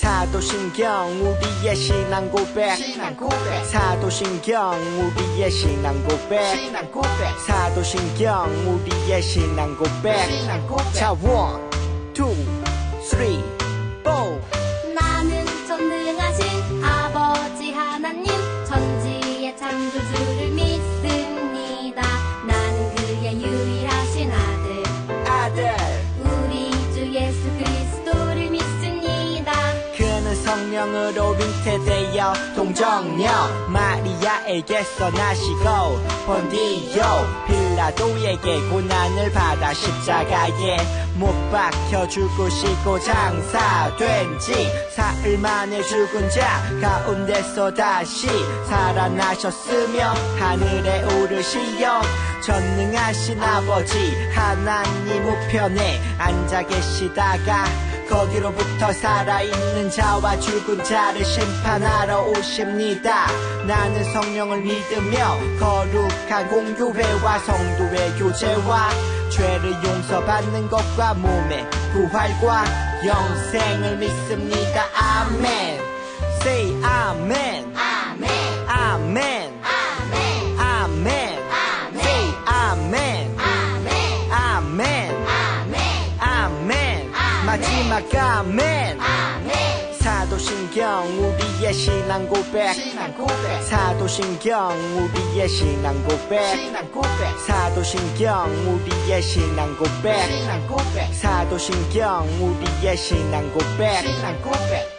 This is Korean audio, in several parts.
사도신경 우리의 신앙 고백 사도신경 우리의 신앙 고백 사도신경 우리의 신앙 고백 자 1, 2, 3, 4 나는 전능하신 아버지 하나님 천지의 창조주를 믿습니다. 나는 그의 유일하신 아들 우리 주 예수 그리스도를 믿습니다. 그는 성령으로 잉태되어 동정녀 마리아에게서 나시고 본디오 빌라도에게 고난을 받아 십자가에 못 박혀 죽으시고 장사된 지 사흘 만에 죽은 자 가운데서 다시 살아나셨으며 하늘에 오르시어 전능하신 아버지 하나님 우편에 앉아 계시다가 거기로부터 살아있는 자와 죽은 자를 심판하러 오십니다. 나는 성령을 믿으며 거룩한 공교회와 성도의 교제와 죄를 용서받는 것과 몸의 부활과 영생을 믿습니다. 아멘. Say 아멘. 아멘 아멘. 아멘 아멘. Say 아멘. 아멘 아멘. 아멘 아멘. 마지막 아멘. 아멘 사도신경 우리의 신앙 고백 사도신경 우리의 신앙 고백 사도신경 우리의 신앙 고백 사도신경 우리의 신앙 고백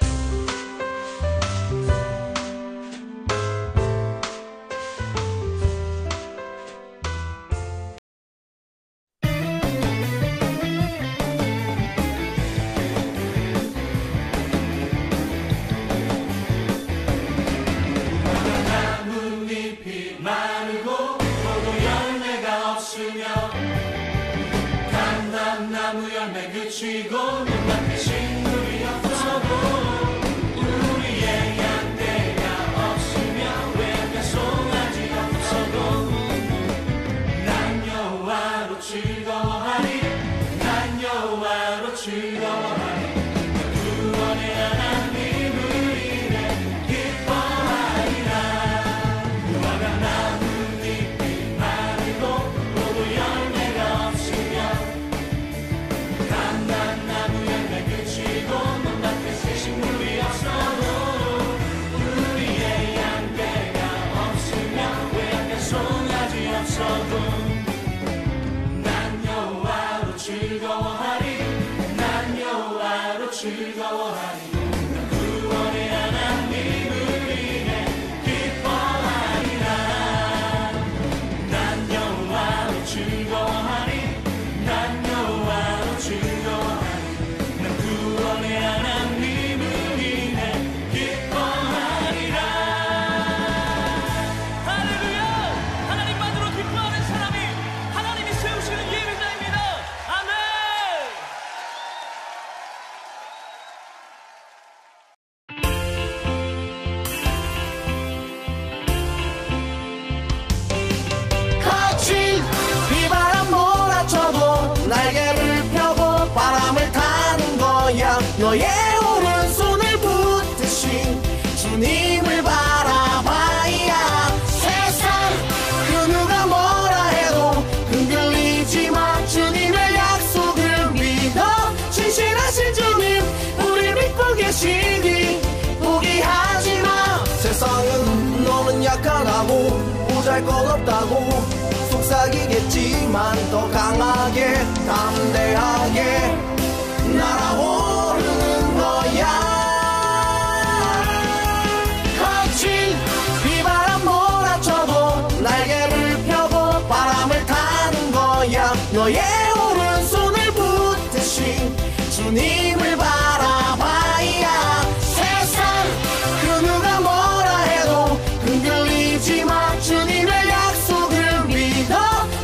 나무 열매 그치고 눈앞에 식물이 없어도 우리의 양떼가 없으며 외양간 송아지 없어도 난 여호와로 즐거워하리 난 여호와로 즐거워하리 구원의 하나님을 인해 기뻐하리라 무화과 나뭇잎이 마르고 포도 열매가 없으며 나무 열매 그치고 눈앞에 식물이 없어도 우리의 양떼가 없으며 외양간 송아지 없어도 난 여호와로 즐거워하리 난 여호와로 즐거워하리 구원의 하나님을 인해 기뻐하리라 난 여호와로 즐거워하리 난 여호와로 즐거워하리 구원의 하나님을 인해 기뻐하리라. 할렐루야! 하나님만으로 기뻐하는 사람이 하나님이 세우시는 예배자입니다. 아멘! 거친 비바람 몰아쳐도 날개를 펴고 바람을 타는 거야 너의 오른손을 붙드신 주님을 바라봐야 세상 그 누가 뭐라 해도 흔들리지 마 주님의 약속을 믿어 진실하신 주님 우리 믿고 계시니 포기하지 마 세상은 너는 약하다고 보잘것없다고 속삭이겠지만 더 강하게 담대하게 날아오르는 거야 거친 비바람 몰아쳐도 날개를 펴고 바람을 타는 거야 너의 오른손을 붙드신 주님을 바라봐야 세상 그 누가 뭐라 해도 흔들리지 마 주님의 약속을 믿어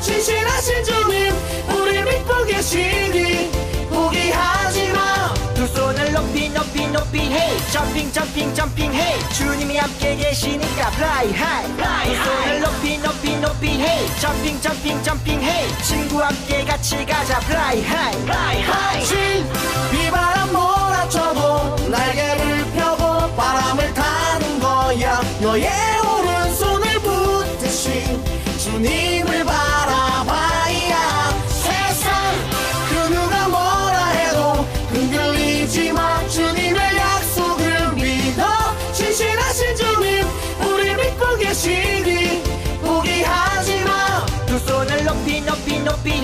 진실하신 주님 우리 믿고 계시니 포기하지 마 두 손을 높이 높이 높이 hey 점핑 점핑 점핑 hey 주님이 함께 계시니까 fly high 두 손을 높이 높이 높이 hey 점핑 점핑 점핑 hey 친구 함께 같이 가자 fly high 거친 비바람 몰아쳐도 날개를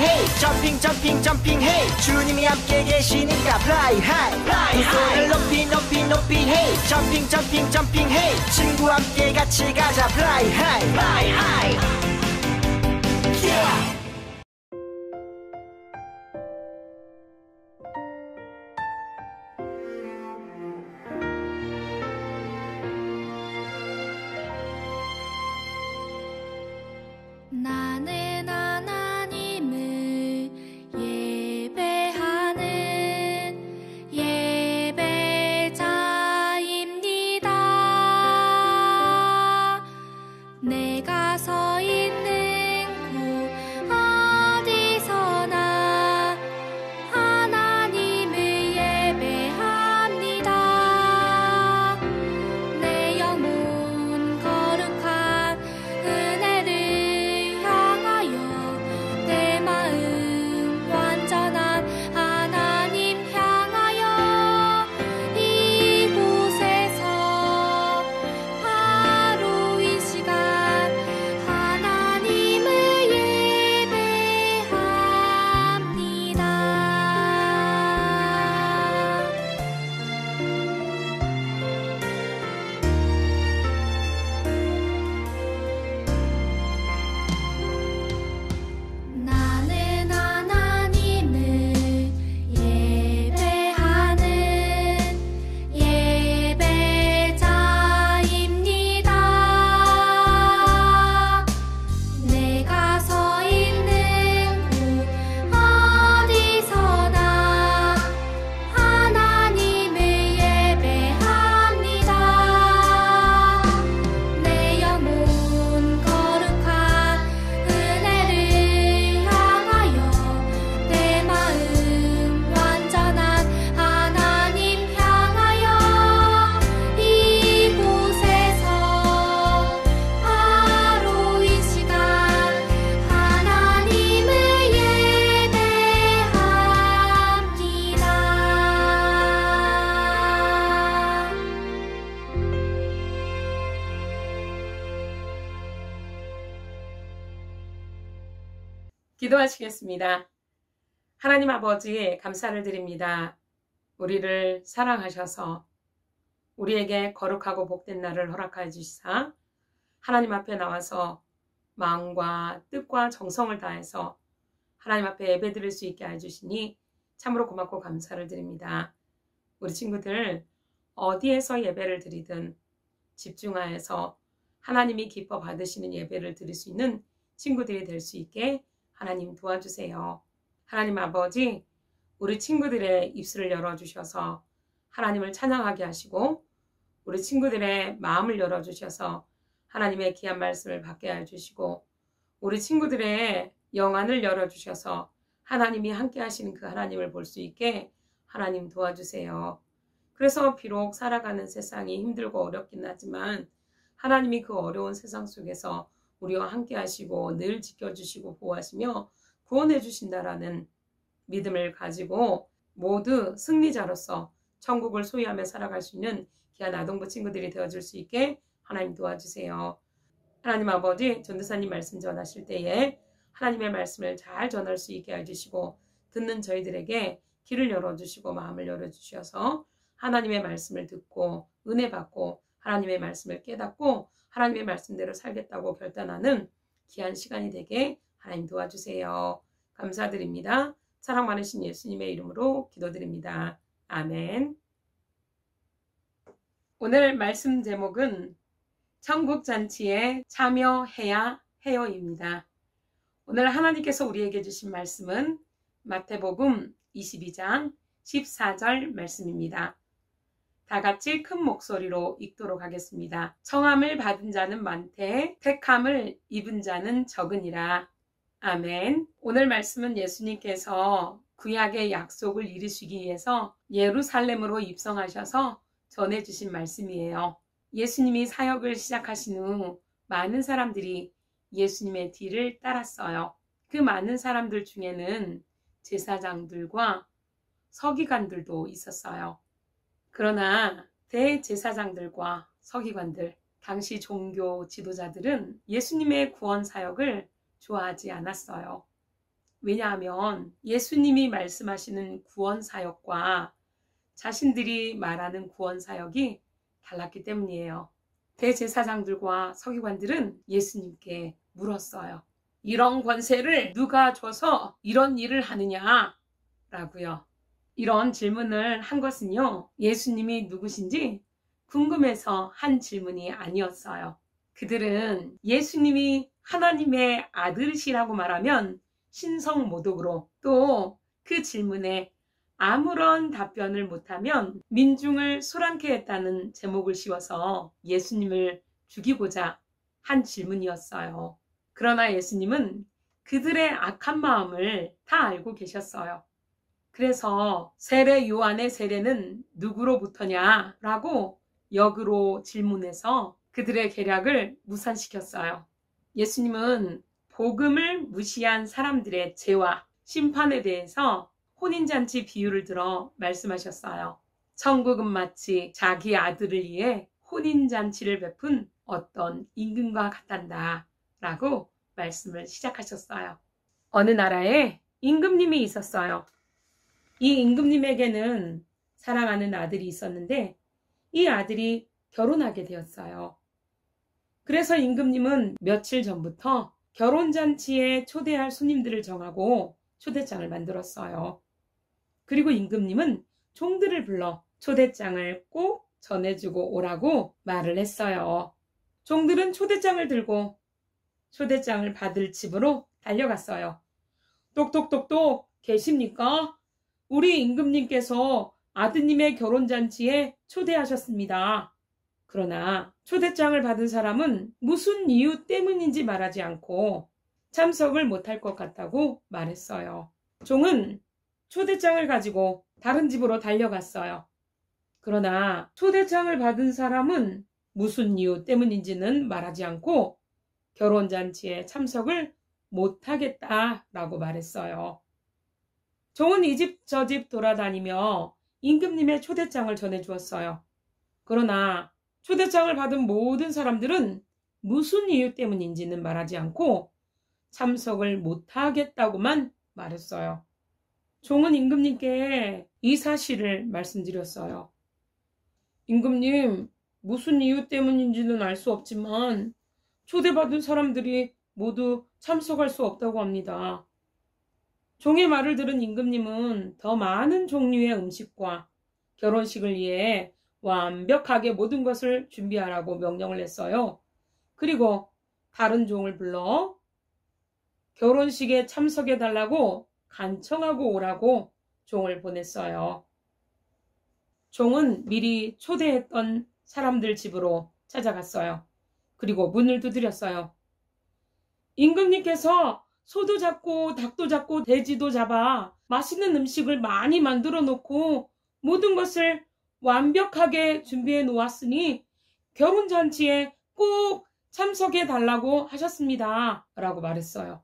hey 점핑 점핑 점핑 hey 주님이 함께 계시니까 fly high 두 손을 높이 높이 높이 hey 점핑 점핑 점핑 hey 친구와 함께 같이 가자 fly high fly high yeah. 나는 하나님을 예배하는 예배자입니다. 내가 서 있는 곳 어디서나 하나님을 예배합니다. 내 영혼 거룩한 은혜를 내 마음 완전한 하나님 향하여 이곳에서 바로 이 시간 하나님을 예배합니다. 나는 하나님을 예배하는 예배자입니다. 내가 서 있는 곳 어디서나 하나님을 예배합니다. 내 영혼 거룩한 은혜를 향하여 내 마음 완전한 하나님 향하여 이곳에서 바로 이 시간 하나님을 예배합니다. 기도하시겠습니다. 하나님 아버지 감사를 드립니다. 우리를 사랑하셔서 우리에게 거룩하고 복된 날을 허락하여 주시사 하나님 앞에 나와서 마음과 뜻과 정성을 다해서 하나님 앞에 예배드릴 수 있게 해주시니 참으로 고맙고 감사를 드립니다. 우리 친구들 어디에서 예배를 드리든 집중하여서 하나님이 기뻐 받으시는 예배를 드릴 수 있는 친구들이 될 수 있게 하나님 도와주세요. 하나님 아버지, 우리 친구들의 입술을 열어주셔서 하나님을 찬양하게 하시고 우리 친구들의 마음을 열어주셔서 하나님의 귀한 말씀을 받게 해주시고 우리 친구들의 영안을 열어주셔서 하나님이 함께 하시는 그 하나님을 볼 수 있게 하나님 도와주세요. 그래서 비록 살아가는 세상이 힘들고 어렵긴 하지만 하나님이 그 어려운 세상 속에서 우리와 함께 하시고 늘 지켜주시고 보호하시며 구원해 주신다라는 믿음을 가지고 모두 승리자로서 천국을 소유하며 살아갈 수 있는 귀한 아동부 친구들이 되어줄 수 있게 하나님 도와주세요. 하나님 아버지, 전도사님 말씀 전하실 때에 하나님의 말씀을 잘 전할 수 있게 해주시고 듣는 저희들에게 길을 열어주시고 마음을 열어주셔서 하나님의 말씀을 듣고 은혜 받고 하나님의 말씀을 깨닫고 하나님의 말씀대로 살겠다고 결단하는 귀한 시간이 되게 하나님 도와주세요. 감사드립니다. 사랑 많으신 예수님의 이름으로 기도드립니다. 아멘. 오늘 말씀 제목은 천국잔치에 참여해야 해요입니다. 오늘 하나님께서 우리에게 주신 말씀은 마태복음 22장 14절 말씀입니다. 다 같이 큰 목소리로 읽도록 하겠습니다. 청함을 받은 자는 많되 택함을 입은 자는 적으니라. 아멘. 오늘 말씀은 예수님께서 구약의 약속을 이루시기 위해서 예루살렘으로 입성하셔서 전해주신 말씀이에요. 예수님이 사역을 시작하신 후 많은 사람들이 예수님의 뒤를 따랐어요. 그 많은 사람들 중에는 제사장들과 서기관들도 있었어요. 그러나 대제사장들과 서기관들, 당시 종교 지도자들은 예수님의 구원 사역을 좋아하지 않았어요. 왜냐하면 예수님이 말씀하시는 구원 사역과 자신들이 말하는 구원 사역이 달랐기 때문이에요. 대제사장들과 서기관들은 예수님께 물었어요. 이런 권세를 누가 줘서 이런 일을 하느냐? 라고요. 이런 질문을 한 것은요, 예수님이 누구신지 궁금해서 한 질문이 아니었어요. 그들은 예수님이 하나님의 아들이시라고 말하면 신성모독으로, 또 그 질문에 아무런 답변을 못하면 민중을 소란케 했다는 제목을 씌워서 예수님을 죽이고자 한 질문이었어요. 그러나 예수님은 그들의 악한 마음을 다 알고 계셨어요. 그래서 세례 요한의 세례는 누구로부터냐? 라고 역으로 질문해서 그들의 계략을 무산시켰어요. 예수님은 복음을 무시한 사람들의 죄와 심판에 대해서 혼인잔치 비유를 들어 말씀하셨어요. 천국은 마치 자기 아들을 위해 혼인잔치를 베푼 어떤 임금과 같단다 라고 말씀을 시작하셨어요. 어느 나라에 임금님이 있었어요. 이 임금님에게는 사랑하는 아들이 있었는데 이 아들이 결혼하게 되었어요. 그래서 임금님은 며칠 전부터 결혼잔치에 초대할 손님들을 정하고 초대장을 만들었어요. 그리고 임금님은 종들을 불러 초대장을 꼭 전해주고 오라고 말을 했어요. 종들은 초대장을 들고 초대장을 받을 집으로 달려갔어요. 똑똑똑똑 계십니까? 우리 임금님께서 아드님의 결혼잔치에 초대하셨습니다. 그러나 초대장을 받은 사람은 무슨 이유 때문인지 말하지 않고 참석을 못할 것 같다고 말했어요. 종은 초대장을 가지고 다른 집으로 달려갔어요. 그러나 초대장을 받은 사람은 무슨 이유 때문인지는 말하지 않고 결혼잔치에 참석을 못하겠다라고 말했어요. 종은 이 집 저 집 돌아다니며 임금님의 초대장을 전해주었어요. 그러나 초대장을 받은 모든 사람들은 무슨 이유 때문인지는 말하지 않고 참석을 못하겠다고만 말했어요. 종은 임금님께 이 사실을 말씀드렸어요. 임금님, 무슨 이유 때문인지는 알 수 없지만 초대받은 사람들이 모두 참석할 수 없다고 합니다. 종의 말을 들은 임금님은 더 많은 종류의 음식과 결혼식을 위해 완벽하게 모든 것을 준비하라고 명령을 했어요. 그리고 다른 종을 불러 결혼식에 참석해달라고 간청하고 오라고 종을 보냈어요. 종은 미리 초대했던 사람들 집으로 찾아갔어요. 그리고 문을 두드렸어요. 임금님께서 소도 잡고 닭도 잡고 돼지도 잡아 맛있는 음식을 많이 만들어 놓고 모든 것을 완벽하게 준비해 놓았으니 결혼잔치에 꼭 참석해 달라고 하셨습니다. 라고 말했어요.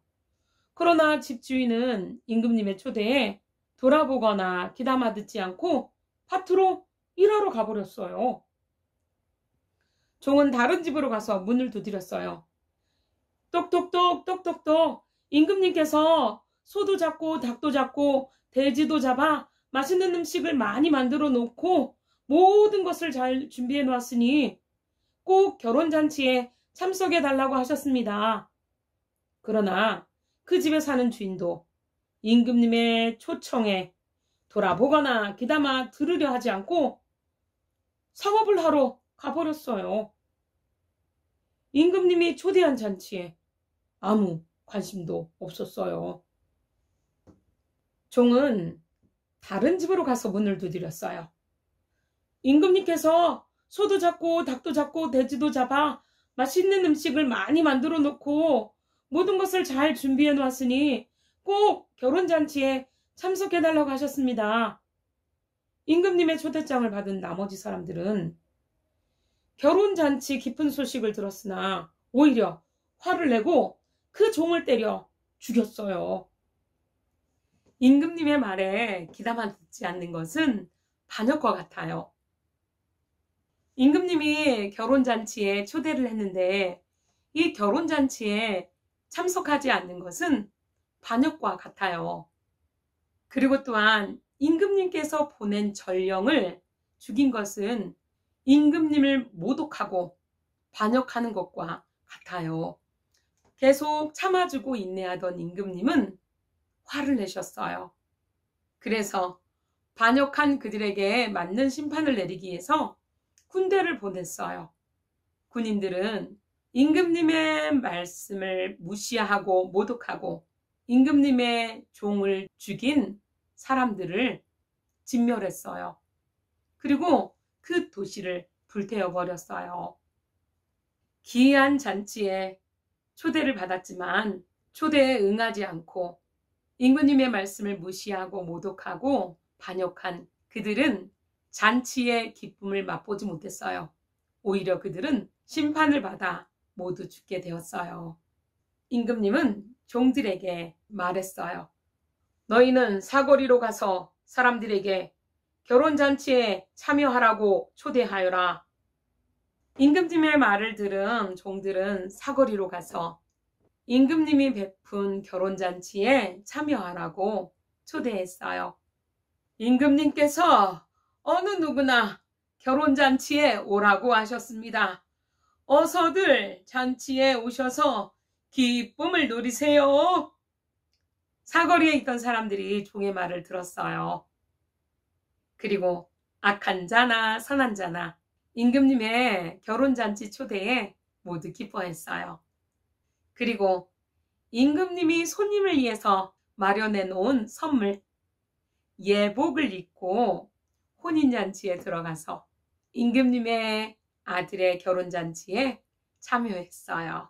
그러나 집주인은 임금님의 초대에 돌아보거나 귀담아 듣지 않고 밭으로 일하러 가버렸어요. 종은 다른 집으로 가서 문을 두드렸어요. 똑똑똑 똑똑똑 임금님께서 소도 잡고 닭도 잡고 돼지도 잡아 맛있는 음식을 많이 만들어 놓고 모든 것을 잘 준비해 놓았으니 꼭 결혼잔치에 참석해 달라고 하셨습니다. 그러나 그 집에 사는 주인도 임금님의 초청에 돌아보거나 귀담아 들으려 하지 않고 상업을 하러 가버렸어요. 임금님이 초대한 잔치에 아무 관심도 없었어요. 종은 다른 집으로 가서 문을 두드렸어요. 임금님께서 소도 잡고 닭도 잡고 돼지도 잡아 맛있는 음식을 많이 만들어 놓고 모든 것을 잘 준비해 놓았으니 꼭 결혼잔치에 참석해 달라고 하셨습니다. 임금님의 초대장을 받은 나머지 사람들은 결혼잔치 깊은 소식을 들었으나 오히려 화를 내고 그 종을 때려 죽였어요. 임금님의 말에 귀담아 듣지 않는 것은 반역과 같아요. 임금님이 결혼잔치에 초대를 했는데 이 결혼잔치에 참석하지 않는 것은 반역과 같아요. 그리고 또한 임금님께서 보낸 전령을 죽인 것은 임금님을 모독하고 반역하는 것과 같아요. 계속 참아주고 인내하던 임금님은 화를 내셨어요. 그래서 반역한 그들에게 맞는 심판을 내리기 위해서 군대를 보냈어요. 군인들은 임금님의 말씀을 무시하고 모독하고 임금님의 종을 죽인 사람들을 진멸했어요. 그리고 그 도시를 불태워버렸어요. 기이한 잔치에 초대를 받았지만 초대에 응하지 않고 임금님의 말씀을 무시하고 모독하고 반역한 그들은 잔치의 기쁨을 맛보지 못했어요. 오히려 그들은 심판을 받아 모두 죽게 되었어요. 임금님은 종들에게 말했어요. 너희는 사거리로 가서 사람들에게 결혼잔치에 참여하라고 초대하여라. 임금님의 말을 들은 종들은 사거리로 가서 임금님이 베푼 결혼잔치에 참여하라고 초대했어요. 임금님께서 어느 누구나 결혼잔치에 오라고 하셨습니다. 어서들 잔치에 오셔서 기쁨을 누리세요. 사거리에 있던 사람들이 종의 말을 들었어요. 그리고 악한 자나 선한 자나 임금님의 결혼잔치 초대에 모두 기뻐했어요. 그리고 임금님이 손님을 위해서 마련해 놓은 선물, 예복을 입고 혼인잔치에 들어가서 임금님의 아들의 결혼잔치에 참여했어요.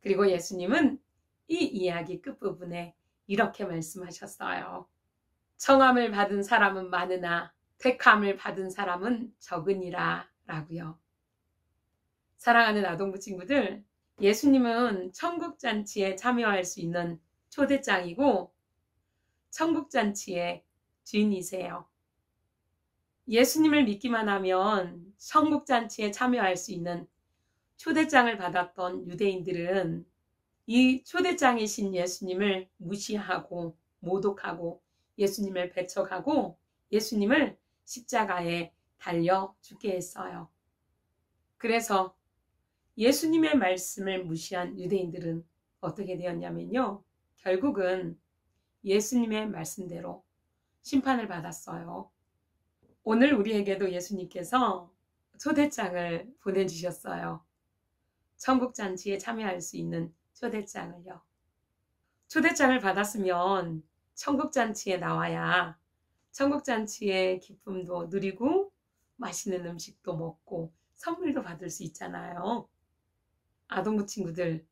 그리고 예수님은 이 이야기 끝부분에 이렇게 말씀하셨어요. 청함을 받은 사람은 많으나 택함을 받은 사람은 적으니라 라고요. 사랑하는 아동부 친구들, 예수님은 천국잔치에 참여할 수 있는 초대장이고 천국잔치의 주인이세요. 예수님을 믿기만 하면 천국잔치에 참여할 수 있는 초대장을 받았던 유대인들은 이 초대장이신 예수님을 무시하고 모독하고 예수님을 배척하고 예수님을 십자가에 달려 죽게 했어요. 그래서 예수님의 말씀을 무시한 유대인들은 어떻게 되었냐면요. 결국은 예수님의 말씀대로 심판을 받았어요. 오늘 우리에게도 예수님께서 초대장을 보내주셨어요. 천국잔치에 참여할 수 있는 초대장을요. 초대장을 받았으면 천국잔치에 나와야 천국잔치의 기쁨도 누리고 맛있는 음식도 먹고 선물도 받을 수 있잖아요. 아동부 친구들,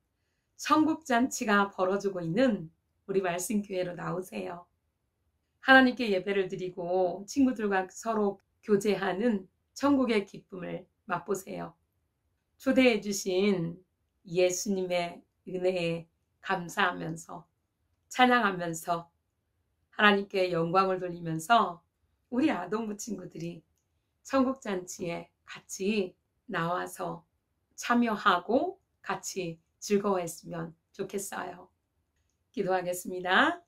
천국잔치가 벌어지고 있는 우리 말씀교회로 나오세요. 하나님께 예배를 드리고 친구들과 서로 교제하는 천국의 기쁨을 맛보세요. 초대해 주신 예수님의 은혜에 감사하면서 찬양하면서 하나님께 영광을 돌리면서 우리 아동부 친구들이 천국잔치에 같이 나와서 참여하고 같이 즐거워했으면 좋겠어요. 기도하겠습니다.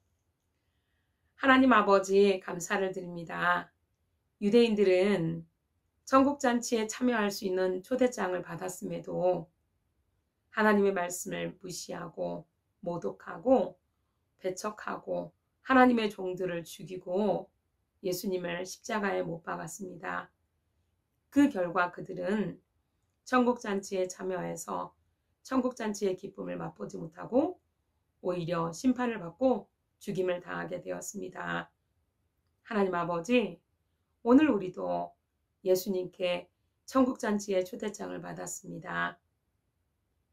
하나님 아버지 감사를 드립니다. 유대인들은 천국잔치에 참여할 수 있는 초대장을 받았음에도 하나님의 말씀을 무시하고 모독하고 배척하고 하나님의 종들을 죽이고 예수님을 십자가에 못 박았습니다. 그 결과 그들은 천국잔치에 참여해서 천국잔치의 기쁨을 맛보지 못하고 오히려 심판을 받고 죽임을 당하게 되었습니다. 하나님 아버지, 오늘 우리도 예수님께 천국잔치의 초대장을 받았습니다.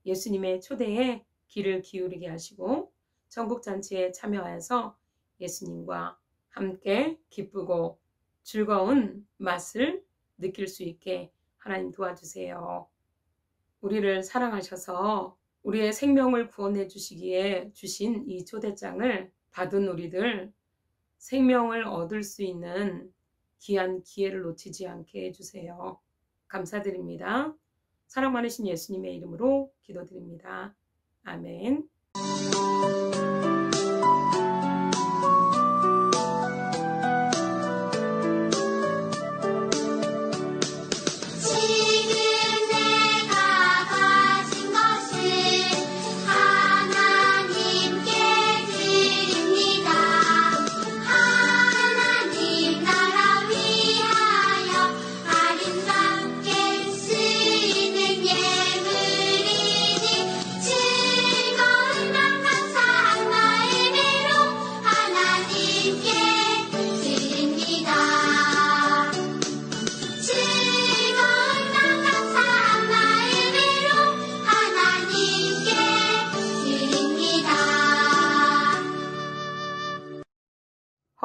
예수님의 초대에 귀를 기울이게 하시고 천국잔치에 참여해서 예수님과 함께 기쁘고 즐거운 맛을 느낄 수 있게 하나님 도와주세요. 우리를 사랑하셔서 우리의 생명을 구원해 주시기에 주신 이 초대장을 받은 우리들 생명을 얻을 수 있는 귀한 기회를 놓치지 않게 해주세요. 감사드립니다. 사랑 많으신 예수님의 이름으로 기도드립니다. 아멘.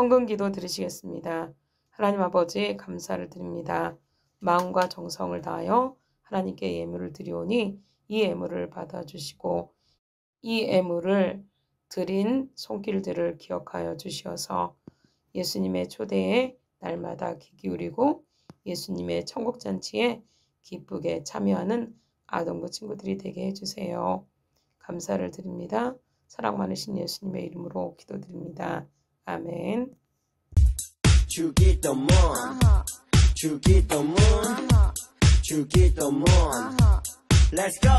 헌금 기도 드리시겠습니다. 하나님 아버지 감사를 드립니다. 마음과 정성을 다하여 하나님께 예물을 드리오니 이 예물을 받아주시고 이 예물을 드린 손길들을 기억하여 주시어서 예수님의 초대에 날마다 귀 기울이고 예수님의 천국잔치에 기쁘게 참여하는 아동부 친구들이 되게 해주세요. 감사를 드립니다. 사랑 많으신 예수님의 이름으로 기도드립니다. 아멘. 주기도문 주기도문 주기도문 Let's go.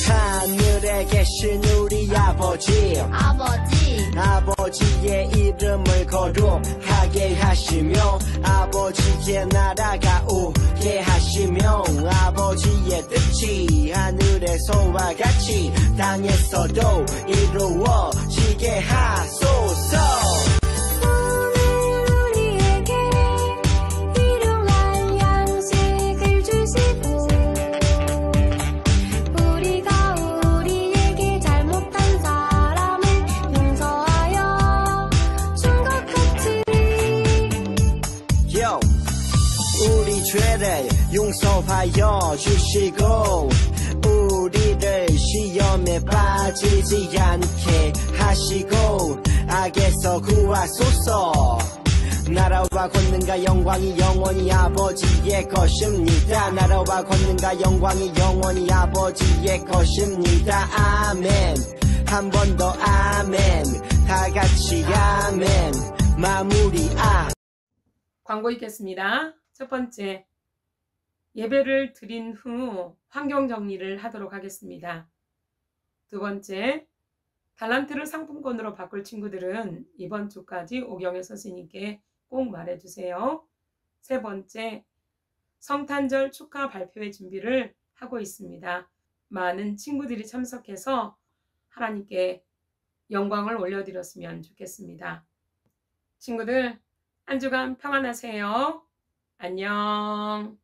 하늘에 계신 우리 아버지 아버지의 이름을 거룩하게 하시며 아버지의 나라가 오게 하시며 아버지의 뜻이 하늘에서와 같이 땅에서도 이루어지게 하소서. 죄를 용서하여 주시고 우리를 시험에 빠지지 않게 하시고 악에서 구하소서. 나라와 권능과 영광이 영원히 아버지의 것입니다. 나라와 권능과 영광이 영원히 아버지의 것입니다. 아멘. 한 번 더 아멘. 다 같이 아멘. 마무리 광고 있겠습니다. 첫 번째, 예배를 드린 후 환경 정리를 하도록 하겠습니다. 두 번째, 달란트를 상품권으로 바꿀 친구들은 이번 주까지 오경혜 선생님께 꼭 말해주세요. 세 번째, 성탄절 축하 발표회 준비를 하고 있습니다. 많은 친구들이 참석해서 하나님께 영광을 올려드렸으면 좋겠습니다. 친구들, 한 주간 평안하세요. 안녕.